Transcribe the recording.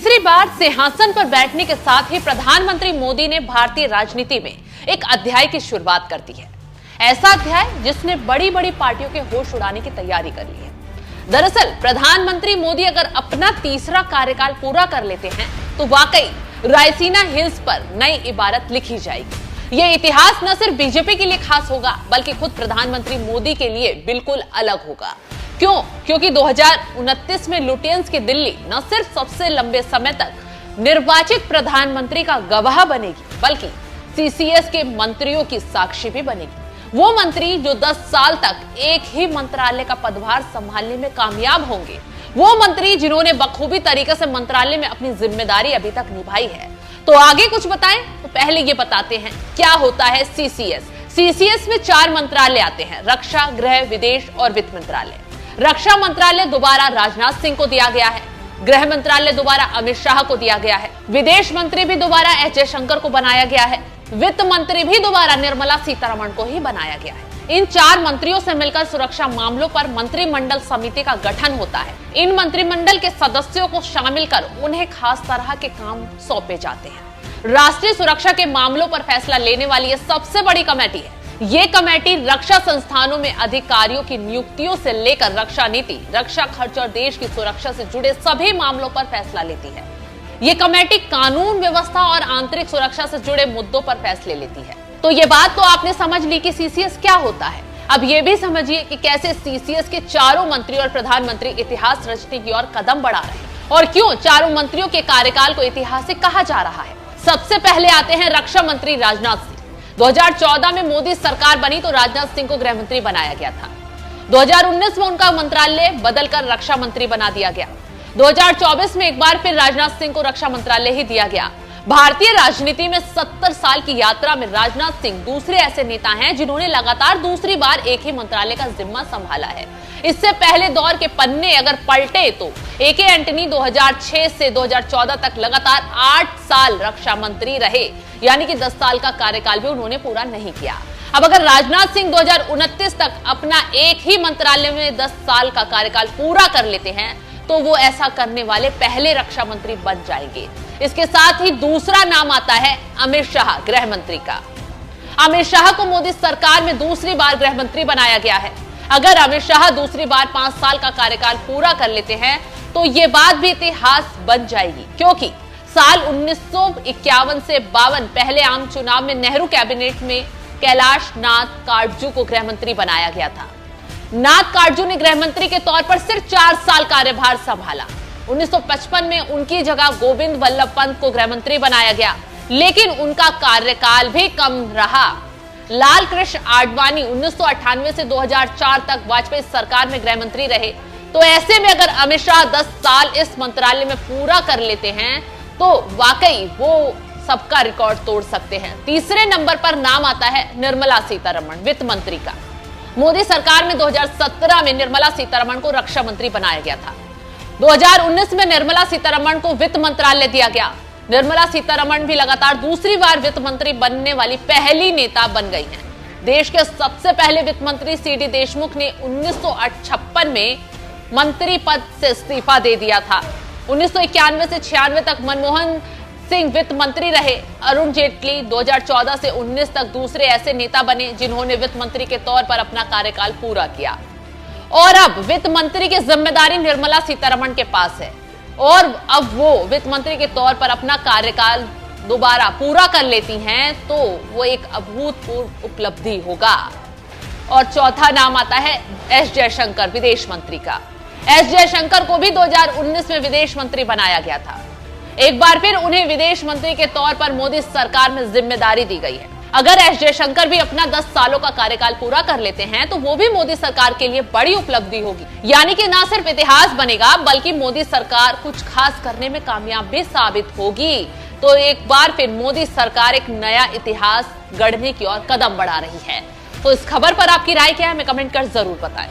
तीसरी बार सिंहासन पर बैठने के साथ ही प्रधानमंत्री मोदी ने भारतीय राजनीति में एक अध्याय की शुरुआत कर दी है। ऐसा अध्याय जिसने बड़ी बड़ी पार्टियों के होश उड़ाने की तैयारी कर ली है। दरअसल प्रधानमंत्री मोदी अगर अपना तीसरा कार्यकाल पूरा कर लेते हैं तो वाकई रायसीना हिल्स पर नई इबारत लिखी जाएगी। यह इतिहास न सिर्फ बीजेपी के लिए खास होगा बल्कि खुद प्रधानमंत्री मोदी के लिए बिल्कुल अलग होगा। क्यों? क्योंकि 2029 में लुटियंस की दिल्ली न सिर्फ सबसे लंबे समय तक निर्वाचित प्रधानमंत्री का गवाह बनेगी बल्कि सीसीएस के मंत्रियों की साक्षी भी बनेगी। वो मंत्री जो 10 साल तक एक ही मंत्रालय का पदभार संभालने में कामयाब होंगे, वो मंत्री जिन्होंने बखूबी तरीके से मंत्रालय में अपनी जिम्मेदारी अभी तक निभाई है। तो आगे कुछ बताएं तो पहले ये बताते हैं क्या होता है सीसीएस। सीसीएस में 4 मंत्रालय आते हैं, रक्षा, गृह, विदेश और वित्त मंत्रालय। रक्षा मंत्रालय दोबारा राजनाथ सिंह को दिया गया है, गृह मंत्रालय दोबारा अमित शाह को दिया गया है, विदेश मंत्री भी दोबारा एस जयशंकर को बनाया गया है, वित्त मंत्री भी दोबारा निर्मला सीतारमण को ही बनाया गया है। इन 4 मंत्रियों से मिलकर सुरक्षा मामलों पर मंत्रिमंडल समिति का गठन होता है। इन मंत्रिमंडल के सदस्यों को शामिल कर उन्हें खास तरह के काम सौंपे जाते हैं। राष्ट्रीय सुरक्षा के मामलों पर फैसला लेने वाली यह सबसे बड़ी कमेटी है। ये कमेटी रक्षा संस्थानों में अधिकारियों की नियुक्तियों से लेकर रक्षा नीति, रक्षा खर्च और देश की सुरक्षा से जुड़े सभी मामलों पर फैसला लेती है। ये कमेटी कानून व्यवस्था और आंतरिक सुरक्षा से जुड़े मुद्दों पर फैसले लेती है। तो ये बात तो आपने समझ ली कि सीसीएस क्या होता है। अब ये भी समझिए कि कैसे सीसीएस के चारों मंत्री और प्रधानमंत्री इतिहास रचने की ओर कदम बढ़ा रहे हैं और क्यों चारों मंत्रियों के कार्यकाल को ऐतिहासिक कहा जा रहा है। सबसे पहले आते हैं रक्षा मंत्री राजनाथ सिंह। 2014 में मोदी सरकार बनी तो राजनाथ सिंह को गृह मंत्री बनाया गया था। 2019 में उनका मंत्रालय बदलकर रक्षा मंत्री बना दिया गया। 2024 में एक बार फिर राजनाथ सिंह को रक्षा मंत्रालय ही दिया गया। भारतीय राजनीति में 70 साल की यात्रा में राजनाथ सिंह दूसरे ऐसे नेता हैं जिन्होंने लगातार दूसरी बार एक ही मंत्रालय का जिम्मा संभाला है। इससे पहले दौर के पन्ने अगर पलटे तो एके एंटनी 2006 से 2014 तक लगातार 8 साल रक्षा मंत्री रहे, यानी कि 10 साल का कार्यकाल भी उन्होंने पूरा नहीं किया। अब अगर राजनाथ सिंह 2029 तक अपना एक ही मंत्रालय में 10 साल का कार्यकाल पूरा कर लेते हैं तो वो ऐसा करने वाले पहले रक्षा मंत्री बन जाएंगे। इसके साथ ही दूसरा नाम आता है अमित शाह, गृह मंत्री का। अमित शाह को मोदी सरकार में दूसरी बार गृह मंत्री बनाया गया है। अगर अमित शाह दूसरी बार 5 साल का कार्यकाल पूरा कर लेते हैं तो ये बात भी इतिहास बन जाएगी, क्योंकि साल 1951 से 52 पहले आम चुनाव में नेहरू कैबिनेट में कैलाश नाथ काटजू को गृह मंत्री बनाया गया था। नाथ काटजू ने गृह मंत्री के तौर पर सिर्फ 4 साल कार्यभार संभाला। 1955 में उनकी जगह गोविंद वल्लभ पंत को गृह मंत्री बनाया गया, लेकिन उनका कार्यकाल भी कम रहा। लाल कृष्ण आडवाणी 1998 से 2004 तक वाजपेयी सरकार में गृह मंत्री रहे। तो ऐसे में अगर अमित शाह 10 साल इस मंत्रालय में पूरा कर लेते हैं तो वाकई वो सबका रिकॉर्ड तोड़ सकते हैं। तीसरे नंबर पर नाम आता है निर्मला सीतारमण, वित्त मंत्री का। मोदी सरकार में 2017 में निर्मला सीतारमण को रक्षा मंत्री बनाया गया था। 2019 में निर्मला सीतारमण को वित्त मंत्रालय दिया गया। निर्मला सीतारमण भी लगातार दूसरी बार वित्त मंत्री बनने वाली पहली नेता बन गई हैं। देश के सबसे पहले वित्त मंत्री सीडी देशमुख ने 1956 में मंत्री पद से इस्तीफा दे दिया था। 1991 से 96 तक मनमोहन सिंह वित्त मंत्री रहे। अरुण जेटली 2014 से 19 तक दूसरे ऐसे नेता बने जिन्होंने वित्त मंत्री के तौर पर अपना कार्यकाल पूरा किया। और अब वित्त मंत्री की जिम्मेदारी निर्मला सीतारमण के पास है और अब वो वित्त मंत्री के तौर पर अपना कार्यकाल दोबारा पूरा कर लेती हैं तो वो एक अभूतपूर्व उपलब्धि होगा। और चौथा नाम आता है एस जयशंकर, विदेश मंत्री का। एस जयशंकर को भी 2019 में विदेश मंत्री बनाया गया था। एक बार फिर उन्हें विदेश मंत्री के तौर पर मोदी सरकार में जिम्मेदारी दी गई है। अगर एस जयशंकर भी अपना 10 सालों का कार्यकाल पूरा कर लेते हैं तो वो भी मोदी सरकार के लिए बड़ी उपलब्धि होगी, यानी कि ना सिर्फ इतिहास बनेगा बल्कि मोदी सरकार कुछ खास करने में कामयाब भी साबित होगी। तो एक बार फिर मोदी सरकार एक नया इतिहास गढ़ने की ओर कदम बढ़ा रही है। तो इस खबर पर आपकी राय क्या है, हमें कमेंट कर जरूर बताएं।